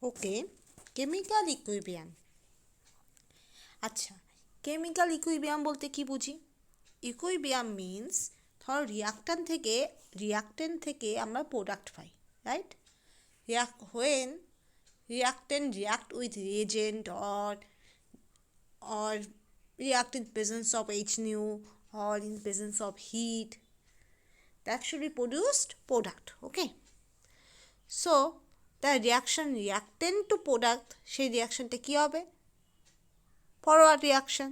ওকে, chemical equilibrium. আচ্ছা, chemical equilibrium বলতে কি বুঝি? ইকুইলিব্রিয়াম মিন্স ধর রিয়াক্টেন্ট থেকে আমরা product pi, right? When reactant react with reagent or react in presence of HNO or in presence of heat, that should be produced product. Okay, so the reaction reactant to product, সেই রিয়াকশনটা কী হবে? Forward reaction.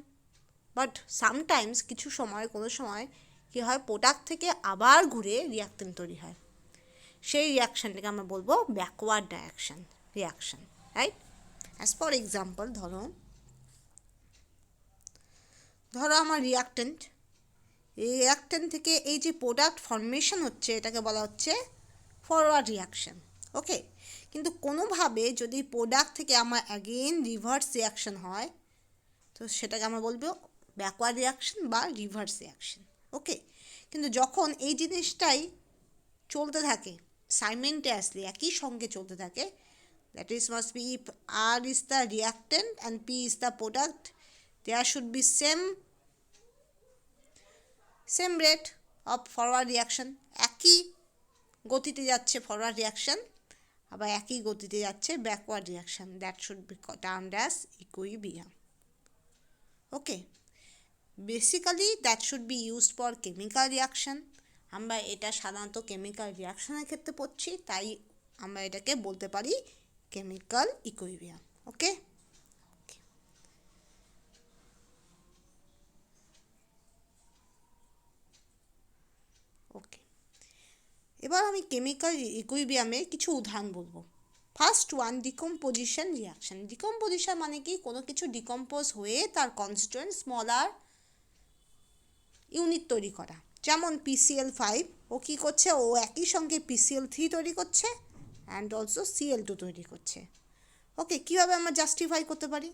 But sometimes কোনো সময় কী হয়, product থেকে আবার ঘুরে reactant তৈরি হয়, সেই রিয়াকশানটাকে আমরা বলবো backward reaction, right? As for example, ধরো আমার রিয়াক্টেন্ট থেকে এই যে প্রোডাক্ট ফর্মেশন হচ্ছে, এটাকে বলা হচ্ছে ফরওয়ার্ড রিয়াকশান। ওকে, কিন্তু কোনোভাবে যদি প্রোডাক্ট থেকে আমার অ্যাগেন রিভার্স রিয়াকশান হয়, তো সেটাকে আমরা বলবো ব্যাকওয়ার্ড রিয়াকশান বা রিভার্স রিয়াকশান। ওকে, কিন্তু যখন এই জিনিসটাই চলতে থাকে সাইমেন্টাসলি, একই সঙ্গে চলতে থাকে, that is must be if R is the reactant and P is the product, there should be same rate of forward reaction, একই গতিতে যাচ্ছে ফরওয়ার্ড রিয়াকশান, আবার একই গতিতে যাচ্ছে backward reaction, that should B termed as equilibrium. Okay, basically that should be used for chemical reaction. আমরা এটা সাধারণত কেমিক্যাল রিয়াকশানের ক্ষেত্রে পড়ছি, তাই আমরা এটাকে বলতে পারি কেমিক্যাল ইকুইলিব্রিয়াম। ওকে, ওকে, এবার আমি কেমিক্যাল ইকুইলিব্রিয়ামের কিছু উদাহরণ বলবো। First one, decomposition reaction. Decomposition মানে কি, কোনো কিছু ডিকম্পোজ হয়ে তার কনস্টিটিউয়েন্ট স্মলার ইউনিট তৈরি করা। যেমন PCl5, ও কী করছে, ও একই সঙ্গে PCl3 তৈরি করছে অ্যান্ড অলসো Cl2 তৈরি করছে। ওকে, কীভাবে আমরা জাস্টিফাই করতে পারি?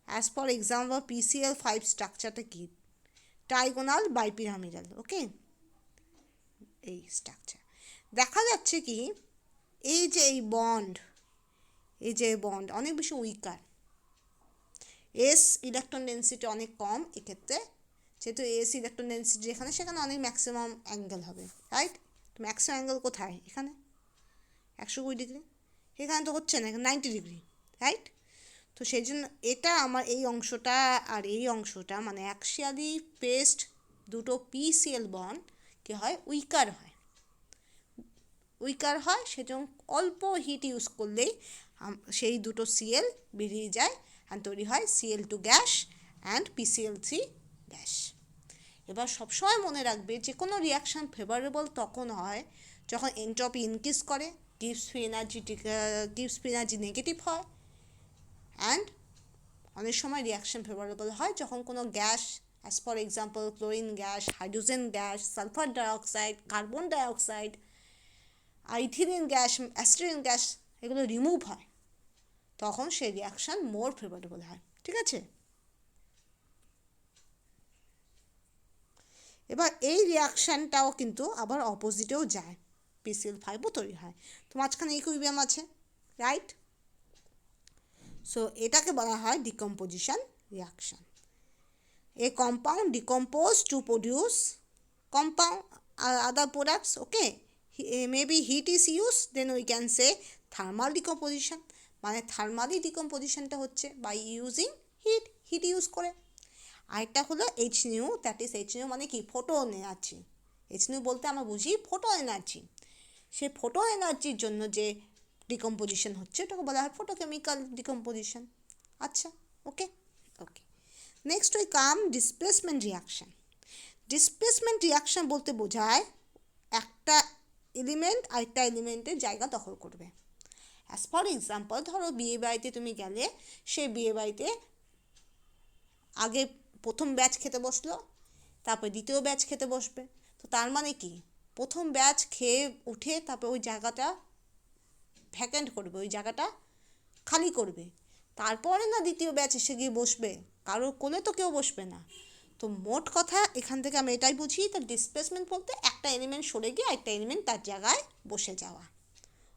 অ্যাজ ফর এক্সাম্পল, PCl5 স্ট্রাকচারটা কি? ট্রাইগোনাল বাইপিরামিডাল। ওকে, এই স্ট্রাকচার দেখা যাচ্ছে কি, এই যে বন্ড অনেক বেশি উইকার, এস ইলেকট্রন ডেন্সিটি অনেক কম এক্ষেত্রে, যেহেতু এস ইলেকট্রন ডেন্সিটি যেখানে, সেখানে অনেক ম্যাক্সিমাম অ্যাঙ্গেল হবে, রাইট? ম্যাক্সিমাম অ্যাঙ্গেল কোথায়? এখানে 120 ডিগ্রি, এখানে তো হচ্ছে না, এখানে 90 ডিগ্রি, রাইট? তো সেই জন্য এটা আমার এই অংশটা আর এই অংশটা মানে অ্যাক্সিয়ালি পেস্ট দুটো PCl বন্ড কী হয়, উইকার হয়, সেজন্য অল্প হিট ইউজ করলেই সেই দুটো Cl বেরিয়ে যায় আর তৈরি হয় Cl2 gas and PCl3 gas. এবার সবসময় মনে রাখবে, যে কোনো রিয়াকশান ফেভারেবল তখন হয় যখন এনট্রপি ইনক্রিজ করে, গিভস ফ্রি এনার্জি নেগেটিভ হয়, অ্যান্ড অনেক সময় রিয়াকশান ফেভারেবল হয় যখন কোনো gas, as for example chlorine gas, hydrogen gas, sulphur dioxide, carbon dioxide, ethylene gas, acetylene gas, এগুলো রিমুভ হয়, তখন সেই রিয়াকশান মোর ফেভারেবল হয়। ঠিক আছে, এবার এই রিয়াকশানটাও কিন্তু আবার অপোজিটেও যায়, PCl5ও তৈরি হয়, তো মাঝখানে ইকুইলিব্রিয়াম আছে, রাইট? সো এটাকে বলা হয় decomposition reaction. A compound decompose to produce compound other products. Okay, maybe heat is used, then we can say thermal decomposition, মানে থার্মালি ডিকম্পোজিশনটা হচ্ছে বাই ইউজিং হিট ইউজ করে। আরেকটা হলো HNO, দ্যাট ইজ HNO মানে কি, ফটো এনার্জি। HNO বলতে আমরা বুঝি ফটো এনার্জি, সেই ফটো এনার্জির জন্য যে ডিকম্পোজিশন হচ্ছে ওটাকে বলা হয় ফটোকেমিক্যাল ডিকম্পোজিশন। আচ্ছা, okay, next we come displacement reaction. Displacement reaction বলতে বোঝায় একটা এলিমেন্ট আরেকটা এলিমেন্টের জায়গা দখল করবে। অ্যাজ ফর এক্সাম্পল, ধরো বিয়ে বাড়িতে তুমি গেলে, সেই বিয়ে বাড়িতে আগে প্রথম ব্যাচ খেতে বসলো, তারপর দ্বিতীয় ব্যাচ খেতে বসবে, তো তার মানে কি, প্রথম ব্যাচ খেয়ে উঠে তারপর ওই জায়গাটা ভ্যাকেন্ট করবে, ওই জায়গাটা খালি করবে, তারপরে না দ্বিতীয় ব্যাচ এসে গিয়ে বসবে, কারোর কোলে তো কেউ বসবে না। তো মোট কথা এখান থেকে আমি এটাই বুঝি, তার ডিসপ্লেসমেন্ট বলতে একটা এলিমেন্ট সরে গিয়ে একটা এলিমেন্ট তার জায়গায় বসে যাওয়া।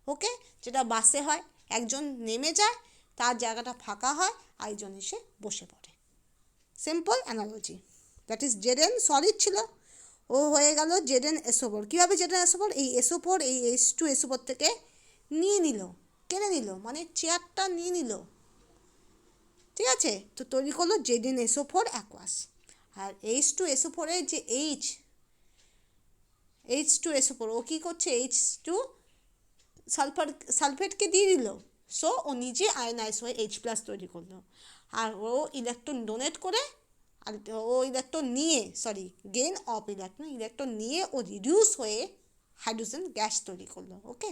ওকে, যেটা বাসে হয়, একজন নেমে যায়, তার জায়গাটা ফাঁকা হয়, আরেকজন এসে বসে পড়ে। Simple analogy. That is Zn solid ছিল, ও হয়ে গেল জেডেন এসোফোর। কীভাবে জেডেন এসোফোর? এই এসোফোর এই H2 এসোফোর থেকে নিয়ে নিল, কেড়ে নিল, মানে চেয়ারটা নিয়ে নিল, ঠিক আছে? তো তৈরি করলো জেডেন এসোফোর অ্যাকোয়াস। আর H2 এসোফোরের যে H2 এসোফোর, ও কী করছে? H2 সালফেটকে দিয়ে দিল, সো ও নিজে আয়নাইজ হয়ে H+ তৈরি করলো। আর ও ইলেকট্রন ডোনেট করে, আর ও ইলেকট্রন নিয়ে, গেইন অফ ইলেকট্রন নিয়ে ও রিডিউস হয়ে হাইড্রোজেন গ্যাস তৈরি করলো। ওকে,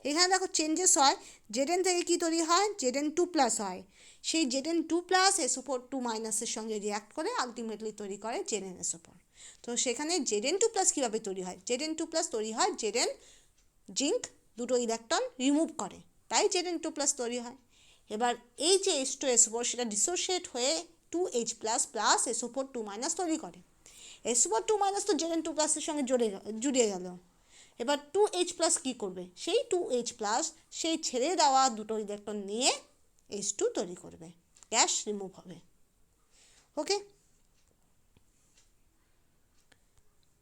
এখানে দেখো চেঞ্জেস হয়। জেডেন থেকে কী তৈরি হয়? Zn2+ হয়। সেই Zn2+ SO4 2- সঙ্গে রিয়াক্ট করে আলটিমেটলি তৈরি করে ZnSO4। তো সেখানে Zn2+ কীভাবে তৈরি হয়? Zn2+ তৈরি হয় জেডেন জিঙ্ক দুটো ইলেকট্রন রিমুভ করে, তাই Zn2+ তৈরি হয়। এবার এই যে H2 SO4 সেটা ডিসোসিয়েট হয়ে 2H+ প্লাস SO4 2- তৈরি করে। SO4 2- তো Zn2+ এর সঙ্গে জুড়ে গেল। এবার 2H+ কী করবে? সেই 2H+ সেই ছেড়ে দেওয়া দুটো ইলেকট্রন নিয়ে H2 তৈরি করবে, গ্যাস রিমুভ হবে। ওকে,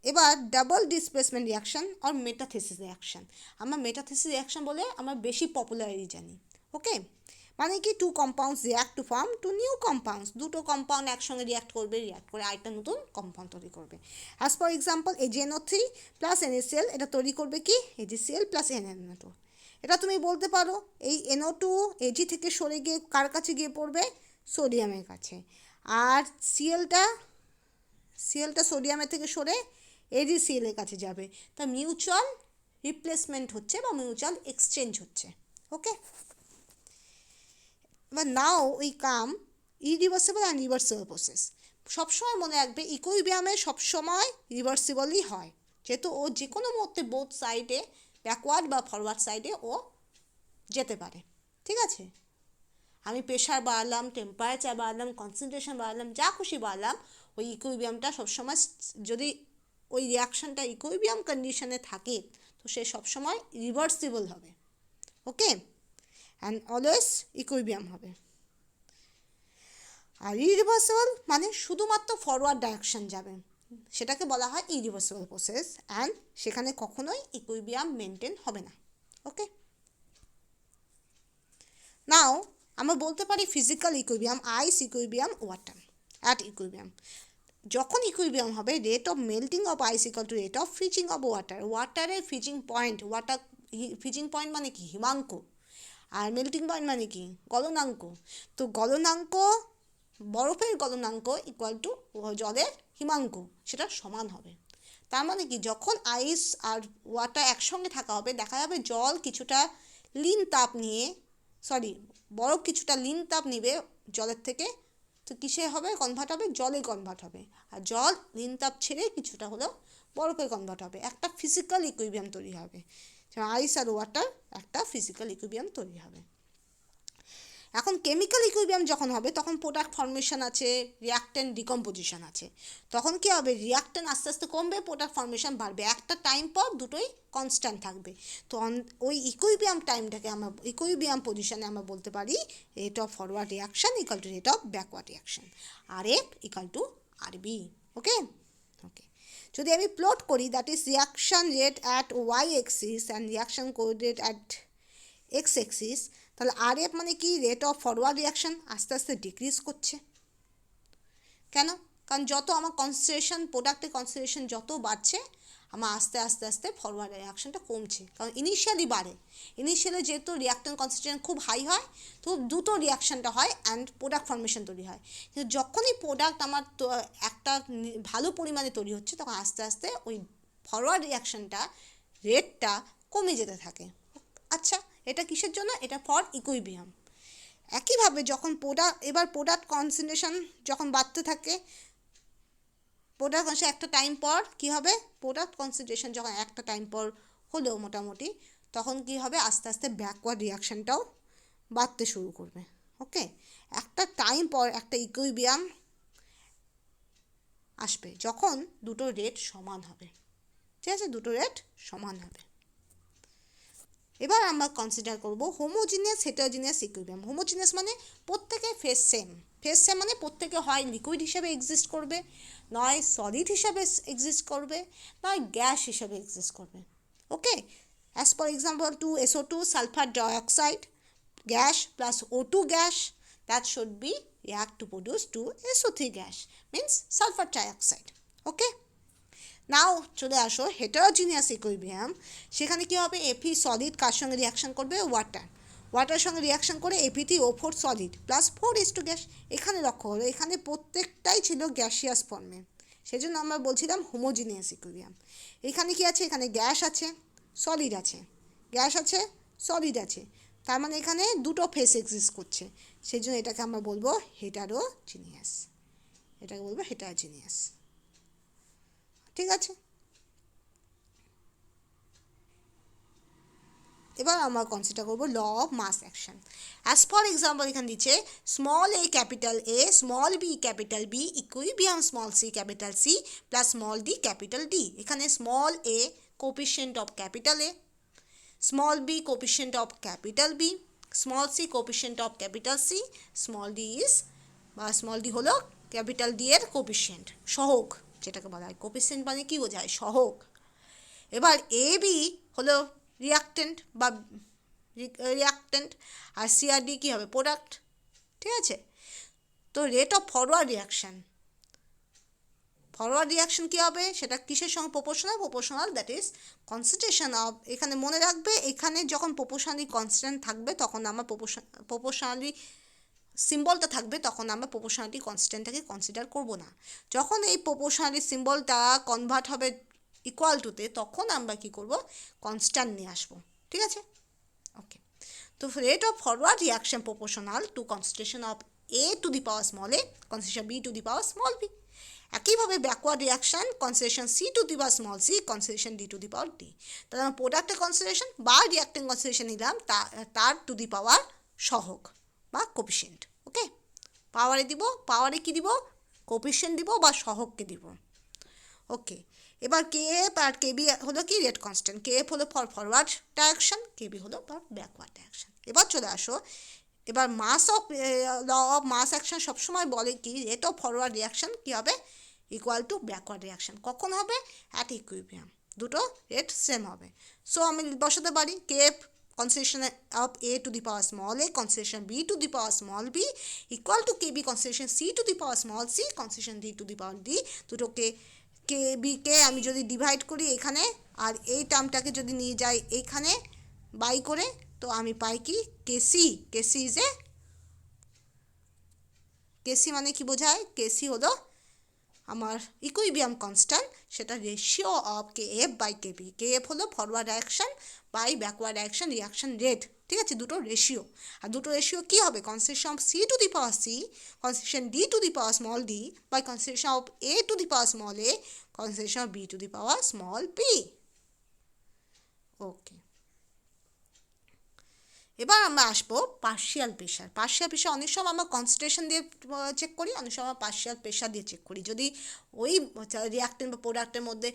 এবার ডাবল ডিসপ্লেসমেন্ট রিয়াকশন আর মেটাথিসিস রিয়াকশন। আমরা মেটাথিসিস রিয়াকশন বলে আমরা বেশি পপুলারলি জানি। ওকে, মানে কি? 2 compounds react to form 2 new compounds. দুটো কম্পাউন্ড একসঙ্গে রিয়াক্ট করে আরেকটা নতুন কম্পাউন্ড তৈরি করবে। As for example AgNO3 plus NaCl, এটা তৈরি করবে কি? AgCl plus NaNO2। এটা তুমি বলতে পারো এই NO2 Ag থেকে সরে গিয়ে কার কাছে গিয়ে পড়বে? সোডিয়ামের কাছে। আর সিএলটা সোডিয়ামের থেকে সরে AgCl এর কাছে যাবে। তা মিউচুয়াল রিপ্লেসমেন্ট হচ্ছে বা মিউচুয়াল এক্সচেঞ্জ হচ্ছে। ওকে, এবার now we come irreversible and reversible process. সবসময় মনে রাখবে ইকুইলিব্রিয়ামে সবসময় রিভার্সিবলই হয়, যেহেতু ও যে কোনো মুহূর্তে বোথ সাইডে ব্যাকওয়ার্ড বা ফরওয়ার্ড সাইডে ও যেতে পারে। ঠিক আছে, আমি প্রেশার বাড়ালাম, টেম্পারেচার বাড়ালাম, কনসেন্ট্রেশন বাড়ালাম, যা খুশি বাড়ালাম, ওই ইকুইলিব্রিয়ামটা সবসময়, যদি ওই রিয়াকশানটা ইকুইলিব্রিয়াম কন্ডিশনে থাকে, তো সে সবসময় রিভার্সিবল হবে। ওকে, অ্যান্ড অলওয়েজ ইকুইলিব্রিয়াম হবে। আর ইরিভার্সিবল মানে শুধুমাত্র ফরওয়ার্ড ডাইরেকশন যাবে, সেটাকে বলা হয় ইরিভার্সিবল প্রসেস, অ্যান্ড সেখানে কখনোই ইকুইলিব্রিয়াম মেনটেন হবে না। ওকে, নাও আমরা বলতে পারি physical equilibrium, ice equilibrium, water at equilibrium. যখন ইকুইলিব্রিয়াম হবে, rate of melting of ice equal to rate of freezing of water. ওয়াটারের ফ্রিজিং পয়েন্ট, ফ্রিজিং পয়েন্ট মানে কি? হিমাঙ্ক। আর মেল্টিং পয়েন্ট মানে কি? গলনাঙ্ক। তো গলনাঙ্ক, বরফের গলনাঙ্ক ইকুয়াল টু জলের হিমাঙ্ক, সেটা সমান হবে। তার মানে কি? যখন আইস আর ওয়াটার একসঙ্গে থাকা হবে, দেখা যাবে জল কিছুটা লিন তাপ নিয়ে, বরফ কিছুটা লিন তাপ নিবে জলের থেকে, তো কিসে হবে? কনভার্ট হবে, জলে কনভার্ট হবে। আর জল লিন তাপ ছেড়ে কিছুটা হলেও বরফে কনভার্ট হবে, একটা ফিজিক্যাল ইকুইলিব্রিয়াম তৈরি হবে। আইস আর ওয়াটার একটা ফিজিক্যাল ইকুইলিব্রিয়াম তৈরি হবে। এখন কেমিক্যাল ইকুইলিব্রিয়াম যখন হবে, তখন প্রোডাক্ট ফর্মেশন আছে, রিয়াক্টেন্ট ডিকম্পোজিশন আছে। তখন কি হবে? রিয়াক্টেন্ট আস্তে আস্তে কমবে, প্রোডাক্ট ফর্মেশন বাড়বে, একটা টাইম পর দুটোই কনস্ট্যান্ট থাকবে। তো ওই ইকুইলিব্রিয়াম টাইমটাকে আমরা, ইকুইলিব্রিয়াম পজিশনে আমরা বলতে পারি rate of forward reaction equal to rate of backward reaction, RF equal to RB। Okay, যদি আমি প্লট করি, that is reaction rate at Y axis and reaction coordinate at X axis, তাহলে RF মানে কি? রেট অফ ফরওয়ার্ড রিয়াকশন আস্তে আস্তে decrease করছে। কেন? কারণ যত আমার কনসেন্ট্রেশন, প্রোডাক্টের কনসেন্ট্রেশন যত বাড়ছে, আমার আস্তে আস্তে আস্তে ফরওয়ার্ড রিয়াকশনটা কমছে। কারণ ইনিশিয়ালি বাড়ে, ইনিশিয়ালি যেহেতু রিয়াক্টেন্ট কনসেন্ট্রেশন খুব হাই হয়, তো দ্রুত রিয়াকশনটা হয় অ্যান্ড প্রোডাক্ট ফর্মেশন তৈরি হয়। কিন্তু যখনই প্রোডাক্ট আমার তো একটা ভালো পরিমাণে তৈরি হচ্ছে, তখন আস্তে আস্তে ওই ফরওয়ার্ড রিয়াকশনটা রেটটা কমে যেতে থাকে। আচ্ছা, এটা কিসের জন্য? এটা ফর ইকুইলিব্রিয়াম। একইভাবে যখন প্রোডাক্ট কনসেন্ট্রেশন যখন বাড়তে থাকে, একটা টাইম পর কী হবে? প্রোডাক্ট কনসেন্ট্রেশন যখন একটা টাইম পর হলো মোটামুটি, তখন কী হবে? আস্তে আস্তে ব্যাকওয়ার্ড রিয়াকশানটাও বাড়তে শুরু করবে। ওকে, একটা টাইম পর একটা ইকুইলিব্রিয়াম আসবে যখন দুটো রেট সমান হবে। ঠিক আছে, দুটো রেট সমান হবে। এবার আমরা কনসিডার করব হোমোজিনিয়াস হেটারোজিনিয়াস ইকুইলিব্রিয়াম। হোমোজিনিয়াস মানে প্রত্যেকে ফেস সেম মানে প্রত্যেকে হয় লিকুইড হিসাবে এক্সিস্ট করবে, নয় সলিড হিসাবে এক্সিস্ট করবে, নয় গ্যাস হিসাবে এক্সিস্ট করবে। Okay, as for example 2SO2 sulphur dioxide gas plus O2 gas, that should be react to produce 2SO3 gas, means sulfur trioxide. Okay, নাও চলে আসো হেটারোজিনিয়াস ইকুইলিব্রিয়াম। সেখানে কী হবে, Fe সলিড কার সঙ্গে রিয়াকশান করবে, ওয়াটার সঙ্গে রিয়াকশান করে Fe3O4 solid plus 4H2 gas. এখানে লক্ষ্য হলো এখানে প্রত্যেকটাই ছিল গ্যাসিয়াস ফর্মে, সেজন্য আমরা বলছিলাম হোমোজিনিয়াস ইকুইলিব্রিয়াম। এখানে কি আছে, এখানে গ্যাস আছে, সলিড আছে, গ্যাস আছে, সলিড আছে, তার মানে এখানে দুটো ফেস এক্সিস্ট করছে, সেই জন্য এটাকে আমরা বলবো হেটারোজিনিয়াস। ঠিক আছে, এবার আমরা কনসিডার করবো law of mass action. As for example এখানে দিচ্ছে small a capital A, small b capital B, equilibrium small c capital C plus small d capital D। এখানে small a coefficient of capital A, small b coefficient of capital B, small c coefficient of capital C, small d is বা small d হলো capital D এর coefficient, সহগ যেটাকে বলা হয়। Coefficient মানে কি বোঝায়, সহগ। এবার এ বি হলো রিয়াক্টেন্ট আর সি আর ডি কী হবে, প্রোডাক্ট। ঠিক আছে, তো রেট অফ ফরওয়ার্ড রিয়াকশন কী হবে, সেটা কিসের সঙ্গে proportional, that is concentration of. এখানে মনে রাখবে, এখানে যখন প্রপোর্শনালি কনস্ট্যান্ট থাকবে তখন আমরা প্রপোর্শনালি সিম্বলটা থাকবে, তখন আমরা প্রপোর্শনালিটি কনস্ট্যান্টটাকে কনসিডার করব না। যখন এই প্রপোর্শনালি সিম্বলটা কনভার্ট হবে ইকুয়াল টুতে, তখন আমরা কি করব, কনস্ট্যান্ট নিয়ে আসবো। ঠিক আছে, ওকে। তো rate of forward reaction proportional to concentration of A to the power small a, concentration B to the power small b। একইভাবে backward reaction concentration C to the power small c, concentration D to the power D। তাহলে আমরা প্রোডাক্টের concentration বা reacting concentration নিলাম, তার two the পাওয়ার সহগ বা কোপিসেন্ট। ওকে, পাওয়ারে কি দিব, কোপিসেন্ট দিব বা সহগকে দিব। ওকে, এবার KF আর KB হলো কি রেট কনস্ট্যান্ট, KF হলো ফর ফরওয়ার্ড ডাইরেকশন, KB হলো ফর ব্যাকওয়ার্ড ডাইরেকশন। এবার চলে আসো, এবার ল অফ মাস অ্যাকশন সবসময় বলে কি, রেট অফ ফরওয়ার্ড রিয়াকশন কী হবে, ইকুয়াল টু ব্যাকওয়ার্ড রিয়াকশন। কখন হবে, অ্যাট ইকুইলিব্রিয়াম, দুটো রেট সেম হবে। সো আমি বসাতে পারি KF concentration of A to the power small a, concentration B to the power small b, equal to KB concentration C to the power small c, concentration D to the power D। দুটোকে কেবিকে আমি যদি divide করি এখানে, আর এই টার্মটাকে যদি নিয়ে যাই এইখানে বাই করে, তো আমি পাই কি, কেসি মানে কি বোঝায়, কেসি হলো আমার ইকুইলিব্রিয়াম কনস্ট্যান্ট, সেটা ratio of KF by KB। KF হলো forward direction by backward direction reaction rate. ঠিক আছে, দুটো রেশিও, আর দুটো রেশিও কী হবে, concentration of C to the power C, concentration D to the power small d by concentration of A to the power small a, concentration of B to the power small b। Okay, এবার আমরা আসবো partial pressure. অনেক সময় আমরা concentration দিয়ে check করি, অনেক সময় পার্শিয়াল প্রেশার দিয়ে চেক করি। যদি ওই রিয়াক্টেন্ট বা প্রোডাক্টের মধ্যে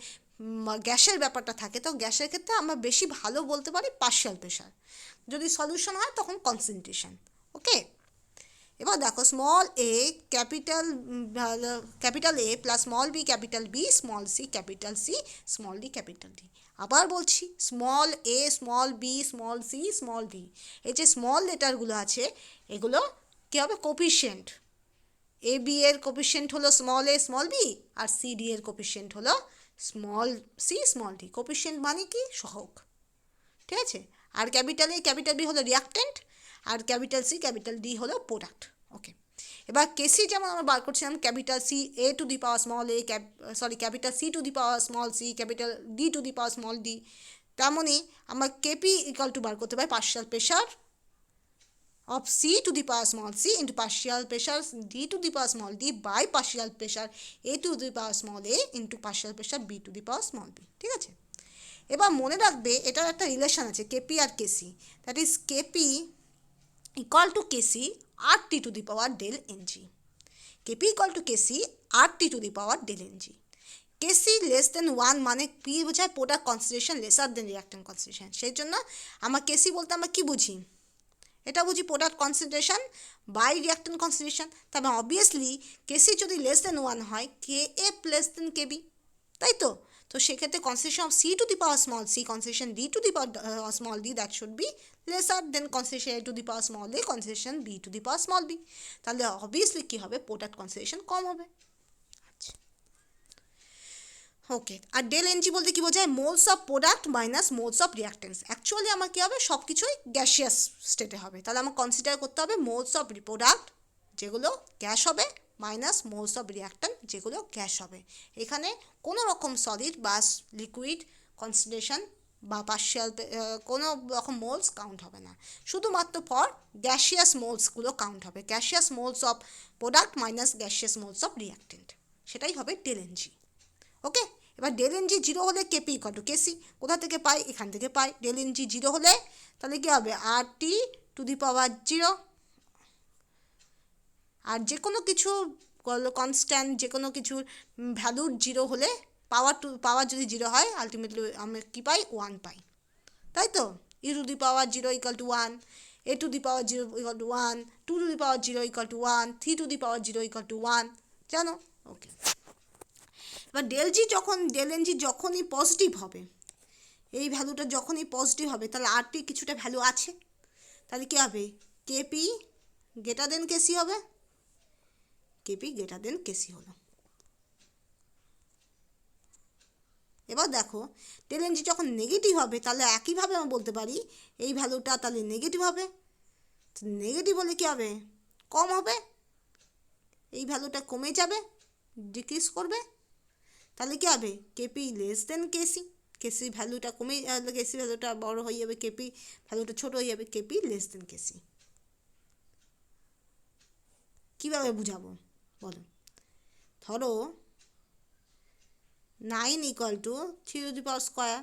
গ্যাসের ব্যাপারটা থাকে, তো গ্যাসের ক্ষেত্রে আমরা বেশি ভালো বলতে পারি পার্শিয়াল প্রেশার, যদি সলিউশন হয় তখন কনসেন্ট্রেশন। ওকে, এবার দেখো small a capital A plus small b capital B, small c capital C, small d capital D। আবার বলছি, small a, small b, small c, small d, এই যে স্মল লেটারগুলো আছে এগুলো কী হবে, কোপিসেন্ট। এ বি এর কোপিসেন্ট হলো স্মল a স্মল b, আর সি ডি এর কোপিসেন্ট হলো small c small d। Coefficient মানে কি, সহগ। ঠিক আছে, আর ক্যাপিটাল A ক্যাপিটাল B হলো রিয়াক্টেন্ট, আর ক্যাপিটাল C ক্যাপিটাল D হলো প্রোডাক্ট। ওকে, এবার কেসি যেমন আমরা বার করছিলাম capital C A to the power small a, capital C to the power small c, capital D to the power small d, তেমনই আমরা কেপি ইকুয়াল টু বার করতে পারি partial pressure of C to the power small c into partial pressure D to the power small d by partial pressure A to the power small a into partial pressure B to the power small b। ঠিক আছে, এবার মনে রাখবে এটার একটা relation আছে KP আর KC, that is KP equal to KC R T to the power del n g. KP equal to KC R T to the power del n g. KC less than one মানে কি বোঝায়? Product concentration lesser than reactant concentration. সেই জন্য আমার কেসি বলতে আমরা কী বুঝি? এটা বুঝি product concentration by reactant concentration. তবে অবভিয়াসলি কেসি যদি লেস দেন ওয়ান হয়, কে এফ লেস দেন কেবি, তাই তো? তো সেক্ষেত্রে concentration of c to the power small c, concentration d to the power small d, that should be lesser than concentration a to the power small a, concentration b to the power small b. তাহলে obviously কী হবে? Product concentration কম হবে। আচ্ছা, ওকে। আর del NG বলতে কী বোঝায়? Moles of product minus moles of reactance. Actually আমার কী হবে? সব কিছুই গ্যাসিয়াস স্টেটে হবে। তাহলে আমার কনসিডার করতে হবে মোলস অফ প্রোডাক্ট যেগুলো গ্যাস হবে মাইনাস মোলস অফ রিয়াক্ট্যান্ট যেগুলো গ্যাস হবে। এখানে কোনো রকম সলিড বা লিকুইড কনসেন্ট্রেশন বা পার্শিয়াল কোনো রকম মোলস কাউন্ট হবে না, শুধুমাত্র ফর গ্যাসিয়াস মোলসগুলো কাউন্ট হবে। Gaseous moles of product minus gaseous moles of reactant, সেটাই হবে ডেল এনজি। ওকে, এবার ডেল এনজি জিরো হলে কেপি ইকুয়াল টু কেসি। কোথা থেকে পাই? এখান থেকে পাই। ডেল এনজি জিরো হলে তাহলে কী হবে? আর T to the power zero. আর যে কোনো কিছু কনস্ট্যান্ট, যে কোনো কিছুর ভ্যালুর জিরো হলে পাওয়ার যদি জিরো হয়, আলটিমেটলি আমরা কী পাই? ওয়ান পাই, তাই তো? E to the power zero equal to one, a to the power zero equal to one, two to the power zero equal to one, three to the power zero equal to one, জানো? Okay, এবার del NG যখনই positive হবে, এই ভ্যালুটা যখনই positive হবে, তাহলে আর টি কিছুটা ভ্যালু আছে, তাহলে কী হবে? কেপি গ্রেটার দেন কেসি হবে। কেপি গ্রেটার দেন কেসি হলো। এবার দেখো ডেল এনজি যখন নেগেটিভ হবে, তাহলে একইভাবে আমরা বলতে পারি এই ভ্যালুটা তাহলে নেগেটিভ হবে। নেগেটিভ হলে কী হবে? কম হবে, এই ভ্যালুটা কমে যাবে, ডিক্রিজ করবে। তাহলে কী হবে? কেপি লেস দেন কেসি। কেসি ভ্যালুটা কমে, কেসি ভ্যালুটা বড় হয়ে যাবে, কেপি ভ্যালুটা ছোটো হয়ে যাবে, কেপি লেস দেন কেসি। কীভাবে বুঝাবো বলো? ধরো 9 equal to 3 to the power square,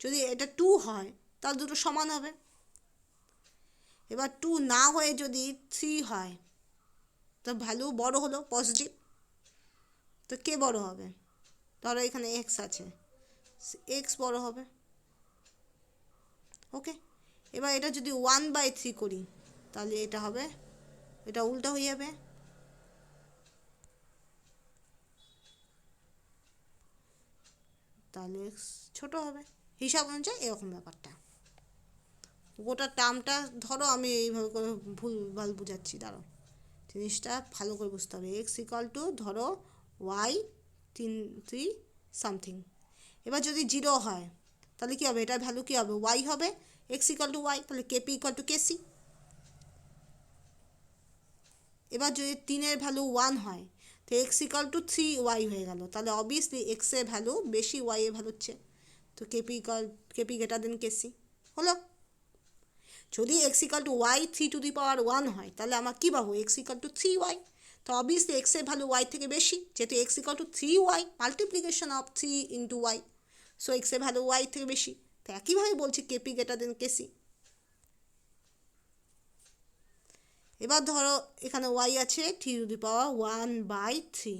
যদি এটা 2 হয় তাহলে দুটো সমান হবে। এবার 2 না হয়ে যদি 3 হয় তো ভ্যালু বড় হলো, পজিটিভ, তো কে বড় হবে? ধরো এখানে এক্স আছে, এক্স বড় হবে। ওকে, এবার এটা যদি 1/3 করি তাহলে এটা হবে, এটা উল্টা হয়ে যাবে, তাহলে এক্স ছোটো হবে। হিসাব অনুযায়ী এরকম ব্যাপারটা। গোটা টার্মটা ধরো আমি এইভাবে করে ভুলভাল বুঝাচ্ছি, দাঁড়াও, জিনিসটা ভালো করে বুঝতে হবে। এক্স ইকাল টু ধরো ওয়াই 3 সামথিং। এবার যদি জিরো হয় তাহলে কী হবে? এটার ভ্যালু কী হবে? ওয়াই হবে। এক্স ইকাল টু ওয়াই, তাহলে কেপি ইকাল টু কেসি। এবার যদি 3-এর ভ্যালু 1 হয় তো এক্স ইকাল টু 3y হয়ে গেল, তাহলে অবভিয়াসলি এক্সের ভ্যালু বেশি, ওয়াইয়ের ভ্যালু হচ্ছে, তো কেপি গ্রেটার দেন কেসি হলো। যদি x equal to y 3 to the power 1 হয় তাহলে আমার কী পাবো? X equal to 3y। তো অবভিয়াসলি এক্সের ভ্যালু ওয়াই থেকে বেশি, যেহেতু x equal to 3y, multiplication of 3 into y, so এক্সের ভ্যালু ওয়াই থেকে বেশি। তো একইভাবে বলছি কেপি গ্রেটার দেন কেসি। এবার ধরো এখানে ওয়াই আছে 3 টু দি পাওয়ার 1/3,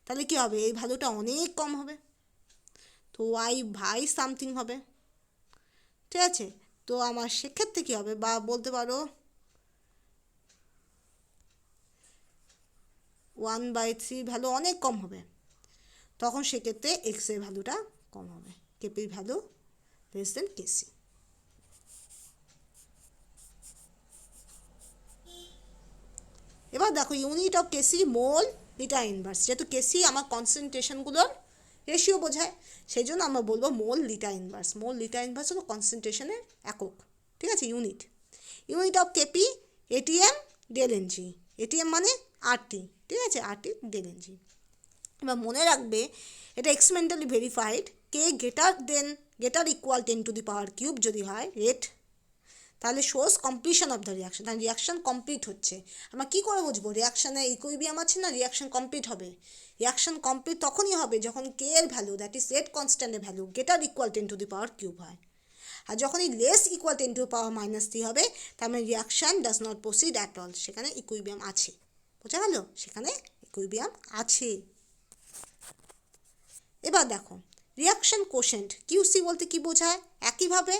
তাহলে কী হবে? এই ভ্যালুটা অনেক কম হবে, তো ওয়াই বাই সামথিং হবে, ঠিক আছে? তো আমার সেক্ষেত্রে কী হবে? বা বলতে পারো 1/3 ভ্যালু অনেক কম হবে, তখন সেক্ষেত্রে এক্সের ভ্যালুটা কম হবে, কেপির ভ্যালু লেস দেন কেসি। এবার দেখো unit of KC mole litre inverse, যেহেতু কেসি আমার কনসেন্ট্রেশনগুলোর রেশিও বোঝায়, সেই জন্য আমরা বলবো mole litre inverse. Mole litre inverse হলো কনসেন্ট্রেশনের একক, ঠিক আছে? Unit of KP ATM del n g. ATM মানে আরটি, ঠিক আছে? RT del n g. এবার মনে রাখবে এটা experimentally verified, K greater equal 10 to the power cube যদি হয় রেট, তাহলে shows completion of the reaction, তাহলে রিয়াকশান কমপ্লিট হচ্ছে। আমরা কী করে বুঝবো রিয়াকশানে ইকুইলিব্রিয়াম আছে না রিয়াকশান কমপ্লিট হবে? রিয়াকশান কমপ্লিট তখনই হবে যখন কে এর ভ্যালু, দ্যাট ইজ রেট কনস্ট্যান্টের value greater equal 10 to the power cube হয়। আর যখনই less equal 10 to the power -3 হবে, তার মানে reaction does not proceed at all, সেখানে ইকুইলিব্রিয়াম আছে। বোঝা গেল? সেখানে ইকুইলিব্রিয়াম আছে। এবার দেখো রিয়াকশন কোশেন্ট কিউসি বলতে কি বোঝায়, একইভাবে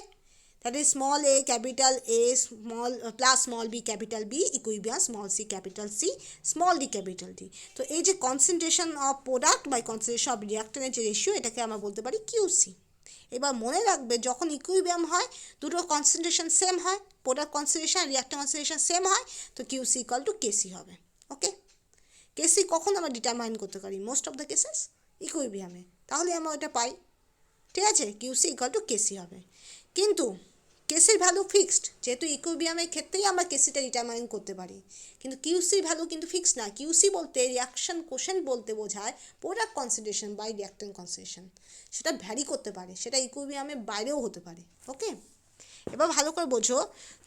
that is small a capital a small plus small b capital b equilibrium small c capital c small d capital d. তো এই যে concentration of product by concentration of রিয়াক্টেন্টের যে রেশিও, এটাকে আমরা বলতে পারি কিউসি। এবার মনে রাখবে যখন ইকুইবিয়াম হয়, দুটো কনসেন্ট্রেশন সেম হয়, product concentration reactant concentration same হয়, তো কিউসি ইকুয়াল টু কেসি হবে। ওকে, কেসি কখন আমরা ডিটারমাইন করতে পারি, মোস্ট অফ দ্য কেসেস ইকুইবিয়ামে, তাহলে আমরা ওটা পাই। ঠিক আছে, কিউসি ইকুয়াল টু কেসি হবে। কিন্তু কেসির ভ্যালু ফিক্সড, যেহেতু ইকুইবিয়ামের ক্ষেত্রেই আমরা কেসিটা ডিটারমাইন করতে পারি, কিন্তু কিউসির ভ্যালু কিন্তু ফিক্সড না। কিউসি বলতে রিয়াকশন কোশেন্ট বলতে বোঝায় product concentration by reactant concentration, সেটা ভ্যারি করতে পারে, সেটা ইকুইবিয়ামের বাইরেও হতে পারে। ওকে, এবার ভালো করে বোঝো,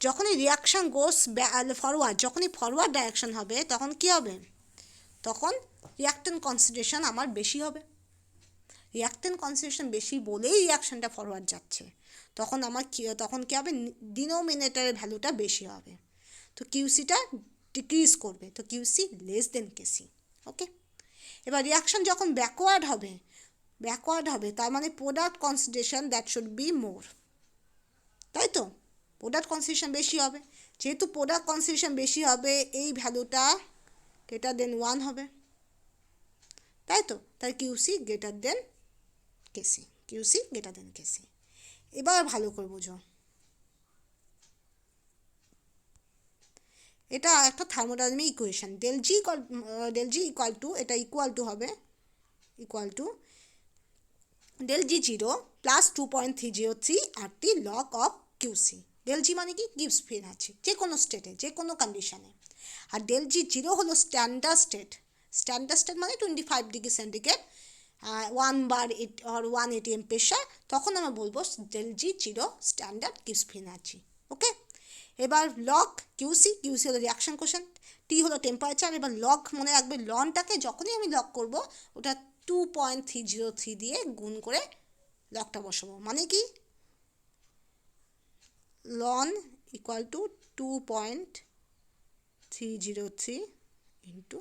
যখনই রিয়াকশান গোস ফরওয়ার্ড, যখনই ফরওয়ার্ড ডাইরেকশন হবে তখন কী হবে, তখন রিয়াক্টেন্ট কনসেন্ট্রেশন আমার বেশি হবে। রিয়াক্টেন্ট কনসেন্ট্রেশন বেশি বলেই রিয়াকশানটা ফরওয়ার্ড যাচ্ছে, তখন আমার তখন কী হবে, ডিনোমিনেটরের ভ্যালুটা বেশি হবে, তো কিউসিটা ডিক্রিজ করবে, তো কিউসি লেস দেন কেসি। ওকে, এবার রিয়াকশান যখন ব্যাকওয়ার্ড হবে তার মানে product concentration that should be more, তাই তো, প্রোডাক্ট কনসেন্ট্রেশন বেশি হবে, যেহেতু প্রোডাক্ট কনসেন্ট্রেশন বেশি হবে এই ভ্যালুটা গ্রেটার দেন 1 হবে, তাই তো, তাই QC greater than KC, QC greater than KC. এবার ভালো করে বোঝো, এটা একটা thermodynamic equation, del G equal to, এটা ইকুয়াল টু হবে equal to del G zero plus 2.303 RT log of QC. Del G মানে কি, গিভস ফ্রি এনার্জি, যে কোনো স্টেটে যে কোনো কন্ডিশনে, আর ডেল জি জিরো হলো স্ট্যান্ডার্ড স্টেট, স্ট্যান্ডার্ড স্টেট মানে 25 degree centigrade 1 bar 1 ATM pressure, তখন আমরা বলবো del G zero standard gives free energy. Okay, এবার লগ কিউসি, কিউসি হলো রিয়াকশন কোশেন্ট, টি হলো টেম্পারেচার। এবার লগ মনে রাখবে, লনটাকে যখনই আমি লগ করব ওটা 2.303 দিয়ে গুণ করে লগটা বসাবো, মানে কি ln equal to 2.303 into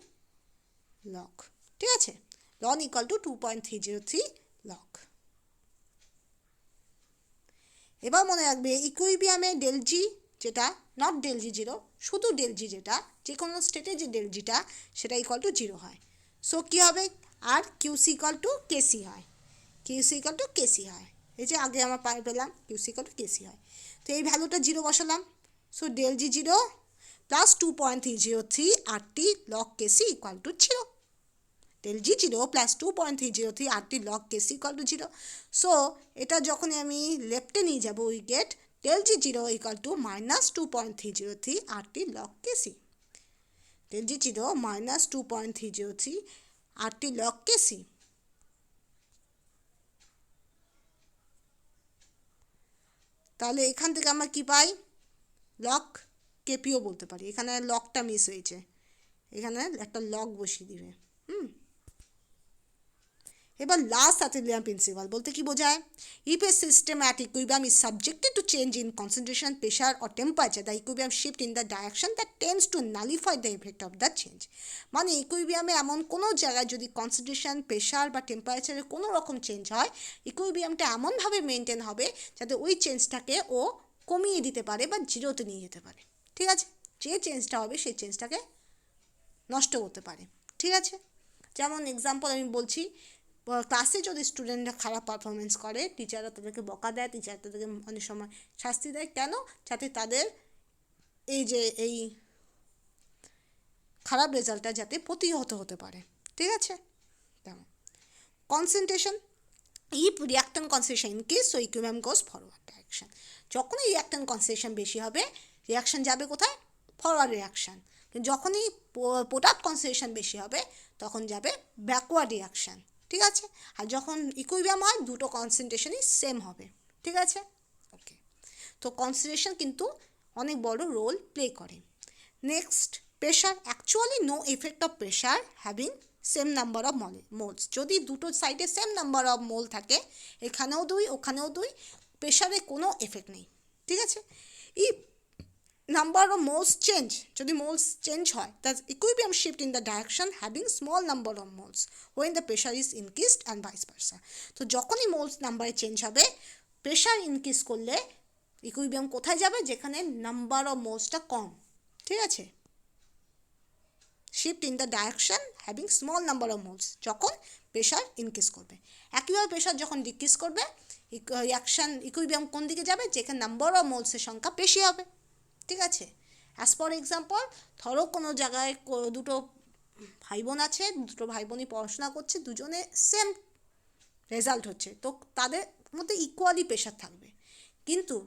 log. ঠিক আছে, লন ইকুয়াল টু 2.303 লগ। এবার মনে রাখবে ইকুইবিয়ামে ডেল জি যেটা, নট ডেল জি জিরো, শুধু ডেল জি যেটা, যে কোনো স্টেটে যে ডেল জিটা সেটা ইকুয়াল টু জিরো হয়। সো কী হবে, আর কিউসি ইকুয়াল টু কেসি হয়, কিউসি ইকুয়াল টু কেসি হয়, এই যে আগে আমরা পেলাম কিউসি ইকুয়াল টু কেসি হয়। তো এই ভ্যালুটা জিরো বসালাম, so del G zero plus 2.303 RT log KC equal to zero, del G zero plus 2.303 RT log KC equal to zero. So এটা যখনই আমি লেফটে নিয়ে যাব we get del G zero equal to minus 2.303 RT log KC, del G zero minus 2.303 RT log KC. তাহলে এখান থেকে আমরা কী পাই, লগ কেপিও বলতে পারি, এখানে লগটা মিস হয়েছে, এখানে একটা লগ বসিয়ে দিবে। এবার লাস্ট অ্যাটলিয়াম প্রিন্সিপাল বলতে কি বোঝায়, if a system at equilibrium is subjected to change in concentration pressure or temperature, the equilibrium shift in the direction that tends to nullify the effect of the change. মানে ইকুইবিয়ামে এমন কোনো জায়গায় যদি concentration pressure বা টেম্পারেচারের কোনো রকম change হয়, ইকুইবিয়ামটা এমনভাবে মেনটেন হবে যাতে ওই চেঞ্জটাকে ও কমিয়ে দিতে পারে বা জিরোতে নিয়ে যেতে পারে। ঠিক আছে, যে চেঞ্জটা হবে সেই চেঞ্জটাকে নষ্ট করতে পারে। ঠিক আছে, যেমন এক্সাম্পল আমি বলছি, ক্লাসে যদি স্টুডেন্টরা খারাপ পারফরমেন্স করে, টিচাররা তাদেরকে বকা দেয়, টিচার তাদেরকে অনেক সময় শাস্তি দেয়, কেন, যাতে তাদের এই খারাপ রেজাল্টটা যাতে প্রতিহত হতে পারে। ঠিক আছে, তেমন concentration, if reactant concentration increase so equilibrium goes forward direction. যখনই রিয়াক্টেন্ট কনসেন্ট্রেশন বেশি হবে রিয়াকশান যাবে কোথায়, ফরওয়ার্ড রিয়াকশান। যখনই প্রোডাক্ট কনসেন্ট্রেশন বেশি হবে তখন যাবে ব্যাকওয়ার্ড রিয়াকশান। ঠিক আছে, আর যখন ইকুইবিয়াম হয় দুটো কনসেন্ট্রেশনই সেম হবে। ঠিক আছে, ওকে, তো কনসেন্ট্রেশন কিন্তু অনেক বড় রোল প্লে করে। Next, pressure, actually no effect of pressure having same number of moles. যদি দুটো সাইডে সেম নাম্বার অফ মোল থাকে, এখানেও দুই ওখানেও দুই, প্রেশারে কোনো এফেক্ট নেই। ঠিক আছে, if number of moles change, যদি মোলস চেঞ্জ হয়, the equilibrium shift in the direction having small number of moles when the pressure is increased and vice versa. তো যখনই মোলস নাম্বারে চেঞ্জ হবে, প্রেশার ইনক্রিজ করলে ইকুইলিব্রিয়াম কোথায় যাবে? যেখানে নাম্বার অফ মোলসটা কম। ঠিক আছে, shift in the direction having small number of moles, যখন প্রেশার ইনক্রিজ করবে। একইভাবে প্রেশার যখন ডিক্রিজ করবে, ইকুইলিব্রিয়াম কোন দিকে যাবে? যেখানে নাম্বার অফ মোলসের সংখ্যা বেশি হবে। ঠিক আছে, অ্যাজ ফর এক্সাম্পল, ধরো কোনো জায়গায় দুটো ভাই বোন আছে, দুটো ভাই বোনই পড়াশোনা করছে, দুজনে সেম রেজাল্ট হচ্ছে, তো তাদের মধ্যে ইকুয়ালি প্রেশার থাকবে। কিন্তু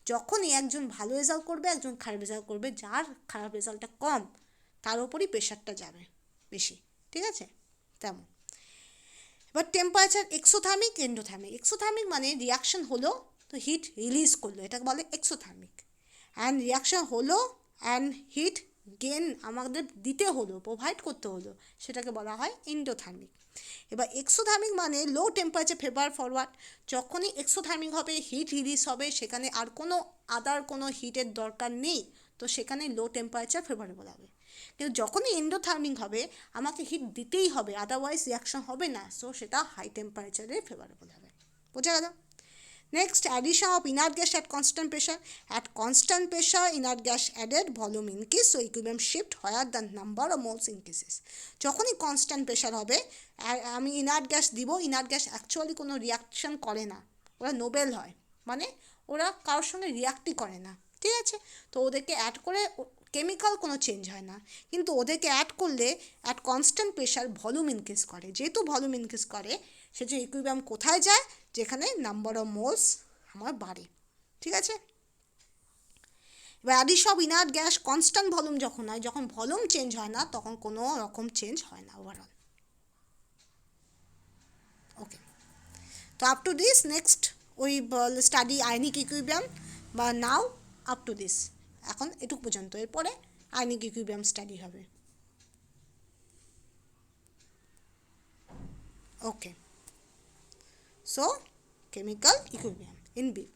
যখনই একজন ভালো রেজাল্ট করবে, একজন খারাপ রেজাল্ট করবে, যার খারাপ রেজাল্টটা কম তার ওপরই প্রেশারটা যাবে বেশি। ঠিক আছে, তেমন। এবার টেম্পারেচার এক্সোথার্মিক, এন্ডোথার্মিক। এক্সোথার্মিক মানে রিয়াকশন হলো, তো হিট রিলিজ করলো, এটাকে বলে এক্সোথার্মিক। অ্যান্ড রিয়াকশন হলো অ্যান্ড হিট গেন আমাদের দিতে হলো, প্রোভাইড করতে হলো, সেটাকে বলা হয় এন্ডোথার্মিক। এবার এক্সোথার্মিক মানে লো টেম্পারেচার ফেভার ফরওয়ার্ড। যখনই এক্সোথার্মিক হবে, হিট রিলিজ হবে, সেখানে আর কোনো আদার কোনো হিটের দরকার নেই, তো সেখানে লো টেম্পারেচার ফেভারেবল হবে। কিন্তু যখনই এন্ডোথার্মিক হবে, আমাকে হিট দিতেই হবে, আদারওয়াইজ রিয়াকশন হবে না, সো সেটা হাই টেম্পারেচারে ফেভারেবল হবে। বোঝা গেল? Next, addition of inert gas at constant pressure. At constant pressure, inert gas added, volume increase, so equilibrium shift where the number of moles increases. যখনই কনস্ট্যান্ট প্রেশার হবে, আমি ইনার্ট গ্যাস দিব, inert gas actually কোনো reaction করে না, ওরা Nobel হয়, মানে ওরা কারোর সঙ্গে রিয়াক্টই করে না। ঠিক আছে, তো ওদেরকে অ্যাড করে কেমিক্যাল কোনো চেঞ্জ হয় না, কিন্তু ওদেরকে অ্যাড করলে at constant pressure volume increase করে। যেহেতু ভলিউম ইনক্রিজ করে, সেজন্য ইকুইলিব্রিয়াম কোথায় যায়? যেখানে নাম্বার অফ মোলস আমার বাড়ে। ঠিক আছে, এবার addition of inert gas constant volume যখন হয়, যখন ভলিউম চেঞ্জ হয় না, তখন কোনো রকম চেঞ্জ হয় না ওভারঅল। ওকে, তো up to this next we study ionic equilibrium, বা নাও আপ টু দিস, এখন এটুকু পর্যন্ত, এরপরে আয়নিক ইকুইলিব্রিয়াম স্টাডি হবে। ওকে, so chemical equilibrium in brief.